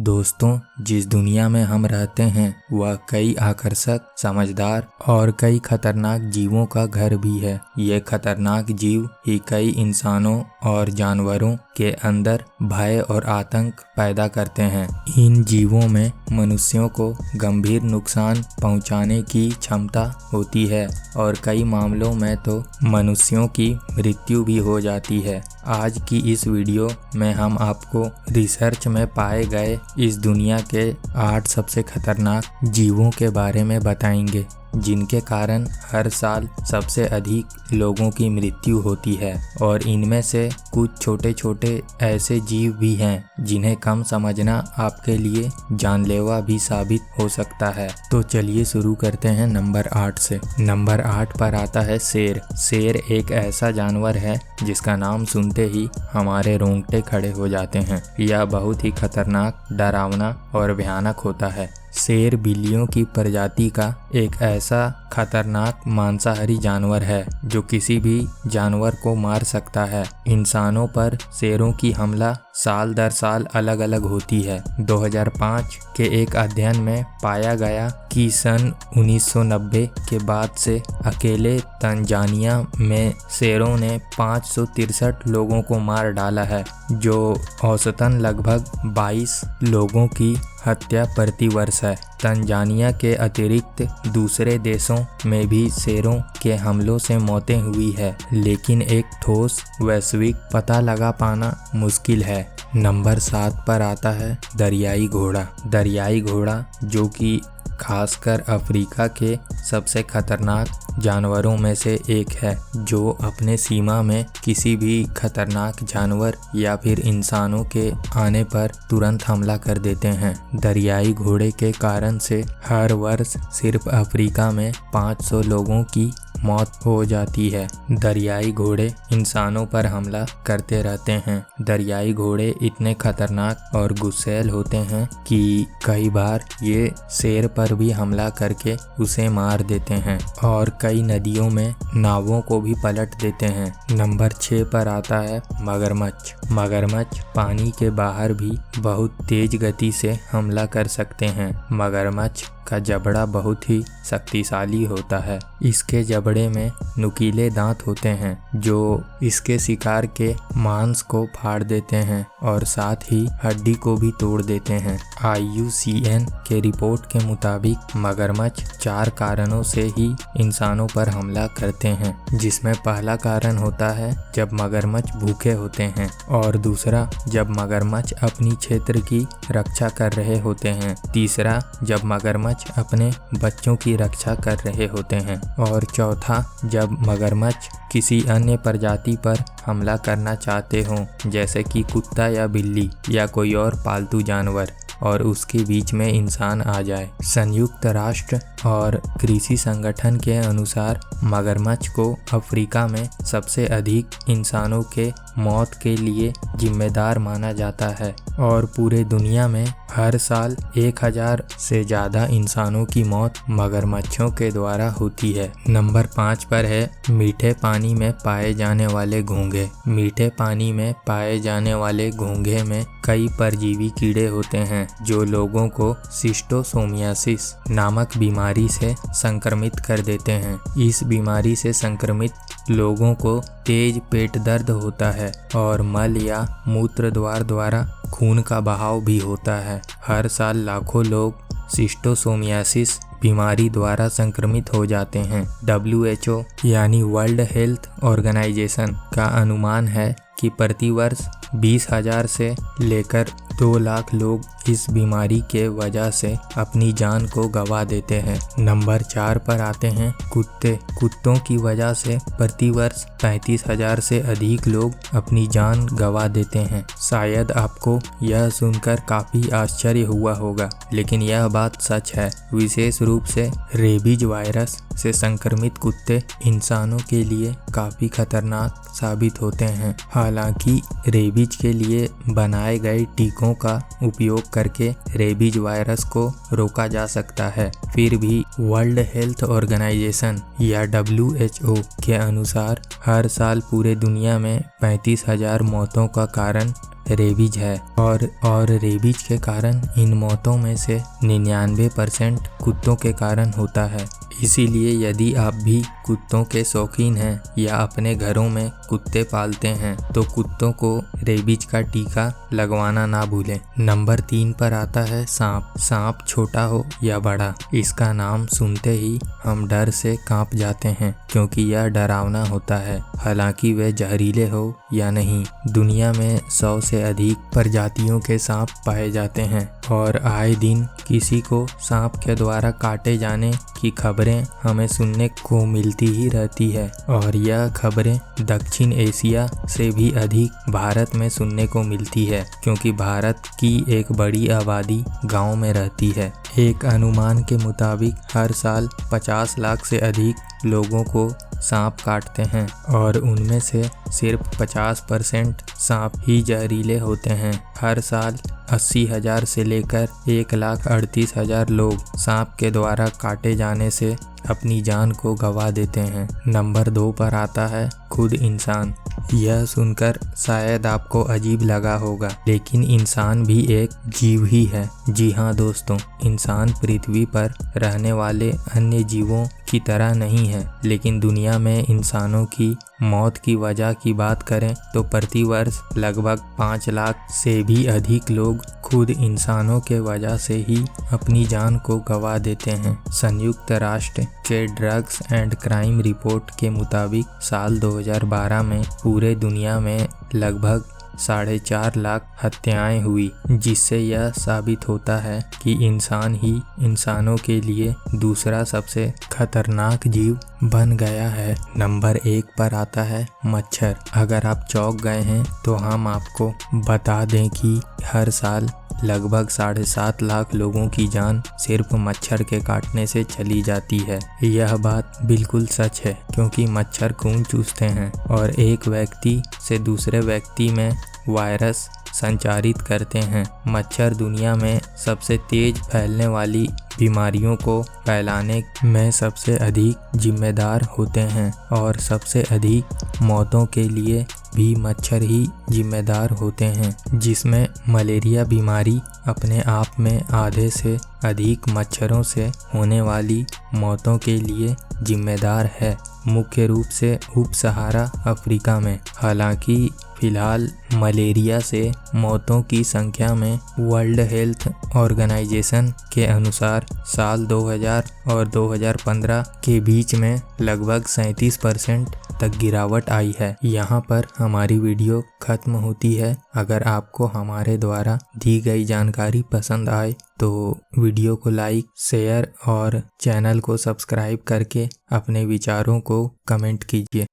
दोस्तों, जिस दुनिया में हम रहते हैं वह कई आकर्षक, समझदार और कई खतरनाक जीवों का घर भी है। ये खतरनाक जीव ही कई इंसानों और जानवरों के अंदर भय और आतंक पैदा करते हैं। इन जीवों में मनुष्यों को गंभीर नुकसान पहुंचाने की क्षमता होती है और कई मामलों में तो मनुष्यों की मृत्यु भी हो जाती है। आज की इस वीडियो में हम आपको रिसर्च में पाए गए इस दुनिया के 8 सबसे खतरनाक जीवों के बारे में बताएंगे, जिनके कारण हर साल सबसे अधिक लोगों की मृत्यु होती है। और इनमें से कुछ छोटे छोटे ऐसे जीव भी हैं जिन्हें कम समझना आपके लिए जानलेवा भी साबित हो सकता है। तो चलिए शुरू करते हैं नंबर 8 से। नंबर 8 पर आता है शेर। शेर एक ऐसा जानवर है जिसका नाम सुनते ही हमारे रोंगटे खड़े हो जाते हैं। यह बहुत ही खतरनाक, डरावना और भयानक होता है। शेर बिल्लियों की प्रजाति का एक ऐसा खतरनाक मांसाहारी जानवर है जो किसी भी जानवर को मार सकता है। इंसानों पर शेरों की हमला साल दर साल अलग अलग होती है। 2005 के एक अध्ययन में पाया गया कि सन 1990 के बाद से अकेले तंजानिया में शेरों ने 563 लोगों को मार डाला है, जो औसतन लगभग 22 लोगों की हत्या प्रति वर्ष है। तंजानिया के अतिरिक्त दूसरे देशों में भी शेरों के हमलों से मौतें हुई है, लेकिन एक ठोस वैश्विक पता लगा पाना मुश्किल है। नंबर 7 पर आता है दरियाई घोड़ा। दरियाई घोड़ा, जो कि खासकर अफ्रीका के सबसे खतरनाक जानवरों में से एक है, जो अपने सीमा में किसी भी खतरनाक जानवर या फिर इंसानों के आने पर तुरंत हमला कर देते हैं। दरियाई घोड़े के कारण से हर वर्ष सिर्फ अफ्रीका में 500 लोगों की मौत हो जाती है। दरियाई घोड़े इंसानों पर हमला करते रहते हैं। दरियाई घोड़े इतने खतरनाक और गुस्सैल होते हैं कि कई बार ये शेर पर भी हमला करके उसे मार देते हैं और कई नदियों में नावों को भी पलट देते हैं। नंबर 6 पर आता है मगरमच्छ। मगरमच्छ पानी के बाहर भी बहुत तेज गति से हमला कर सकते हैं। मगरमच्छ का जबड़ा बहुत ही शक्तिशाली होता है। इसके जबड़े में नुकीले दांत होते हैं जो इसके शिकार के मांस को फाड़ देते हैं और साथ ही हड्डी को भी तोड़ देते हैं। IUCN के रिपोर्ट के मुताबिक मगरमच्छ 4 कारणों से ही इंसानों पर हमला करते हैं, जिसमें पहला कारण होता है जब मगरमच्छ भूखे होते हैं और दूसरा जब मगरमच्छ अपनी क्षेत्र की रक्षा कर रहे होते हैं, तीसरा जब मगरमच्छ अपने बच्चों की रक्षा कर रहे होते हैं और चौथा जब मगरमच्छ किसी अन्य प्रजाति पर हमला करना चाहते हों, जैसे कि कुत्ता या बिल्ली या कोई और पालतू जानवर, और उसके बीच में इंसान आ जाए। संयुक्त राष्ट्र और कृषि संगठन के अनुसार मगरमच्छ को अफ्रीका में सबसे अधिक इंसानों के मौत के लिए जिम्मेदार माना जाता है और पूरे दुनिया में हर साल 1000 से ज़्यादा इंसानों की मौत मगरमच्छों के द्वारा होती है। नंबर 5 पर है मीठे पानी में पाए जाने वाले घोंघे। मीठे पानी में पाए जाने वाले घोंघे में कई परजीवी कीड़े होते हैं जो लोगों को शिस्टोसोमियासिस नामक बीमारी से संक्रमित कर देते हैं। इस बीमारी से संक्रमित लोगों को तेज पेट दर्द होता है और मल या मूत्र द्वारा खून का बहाव भी होता है। हर साल लाखों लोग शिस्टोसोमियासिस बीमारी द्वारा संक्रमित हो जाते हैं। WHO यानी वर्ल्ड हेल्थ ऑर्गेनाइजेशन का अनुमान है कि प्रतिवर्ष 20,000 से लेकर 2 लाख लोग इस बीमारी के वजह से अपनी जान को गंवा देते हैं। नंबर 4 पर आते हैं कुत्ते। कुत्तों की वजह से प्रतिवर्ष 35,000 से अधिक लोग अपनी जान गंवा देते हैं। शायद आपको यह सुनकर काफ़ी आश्चर्य हुआ होगा, लेकिन यह बात सच है। विशेष रूप से रेबीज वायरस से संक्रमित कुत्ते इंसानों के लिए काफ़ी खतरनाक साबित होते हैं। हालांकि रेबीज के लिए बनाए गए टीकों का उपयोग करके रेबीज वायरस को रोका जा सकता है, फिर भी वर्ल्ड हेल्थ ऑर्गेनाइजेशन या WHO के अनुसार हर साल पूरे दुनिया में 35,000 मौतों का कारण रेबीज है और रेबीज के कारण इन मौतों में से 99% कुत्तों के कारण होता है। इसीलिए यदि आप भी कुत्तों के शौकीन हैं या अपने घरों में कुत्ते पालते हैं तो कुत्तों को रेबीज का टीका लगवाना ना भूलें। नंबर 3 पर आता है सांप। सांप छोटा हो या बड़ा, इसका नाम सुनते ही हम डर से कांप जाते हैं क्योंकि यह डरावना होता है। हालांकि वे जहरीले हो या नहीं, दुनिया में 100 से अधिक प्रजातियों के सांप पाए जाते हैं और आए दिन किसी को सांप के द्वारा काटे जाने की खबरें हमें सुनने को मिलती ही रहती है और यह खबरें दक्षिण एशिया से भी अधिक भारत में सुनने को मिलती है क्योंकि भारत की एक बड़ी आबादी गांव में रहती है। एक अनुमान के मुताबिक हर साल 50 लाख से अधिक लोगों को सांप काटते हैं और उनमें से सिर्फ 50% सांप ही जहरीले होते हैं। हर साल 80,000 से लेकर 1,38,000 लोग सांप के द्वारा काटे जाने से अपनी जान को गंवा देते हैं। नंबर 2 पर आता है खुद इंसान। यह सुनकर शायद आपको अजीब लगा होगा, लेकिन इंसान भी एक जीव ही है। जी हाँ दोस्तों, इंसान पृथ्वी पर रहने वाले अन्य जीवों की तरह नहीं है, लेकिन दुनिया में इंसानों की मौत की वजह की बात करें तो प्रतिवर्ष लगभग 5 लाख से भी अधिक लोग खुद इंसानों के वजह से ही अपनी जान को गंवा देते हैं। संयुक्त राष्ट्र के ड्रग्स एंड क्राइम रिपोर्ट के मुताबिक साल 2012 में पूरे दुनिया में लगभग 4.5 लाख हत्याएं हुई, जिससे यह साबित होता है कि इंसान ही इंसानों के लिए दूसरा सबसे खतरनाक जीव बन गया है। नंबर 1 पर आता है मच्छर। अगर आप चौंक गए हैं तो हम आपको बता दें कि हर साल लगभग 7.5 लाख लोगों की जान सिर्फ मच्छर के काटने से चली जाती है। यह बात बिल्कुल सच है क्योंकि मच्छर खून चूसते हैं और एक व्यक्ति से दूसरे व्यक्ति में वायरस संचारित करते हैं। मच्छर दुनिया में सबसे तेज फैलने वाली बीमारियों को फैलाने में सबसे अधिक जिम्मेदार होते हैं और सबसे अधिक मौतों के लिए भी मच्छर ही जिम्मेदार होते हैं, जिसमें मलेरिया बीमारी अपने आप में आधे से अधिक मच्छरों से होने वाली मौतों के लिए जिम्मेदार है, मुख्य रूप से उप सहारा अफ्रीका में। हालांकि फिलहाल मलेरिया से मौतों की संख्या में वर्ल्ड हेल्थ ऑर्गेनाइजेशन के अनुसार साल 2000 और 2015 के बीच में लगभग 37% तक गिरावट आई है। यहाँ पर हमारी वीडियो खत्म होती है। अगर आपको हमारे द्वारा दी गई जानकारी पसंद आए तो वीडियो को लाइक, शेयर और चैनल को सब्सक्राइब करके अपने विचारों को कमेंट कीजिए।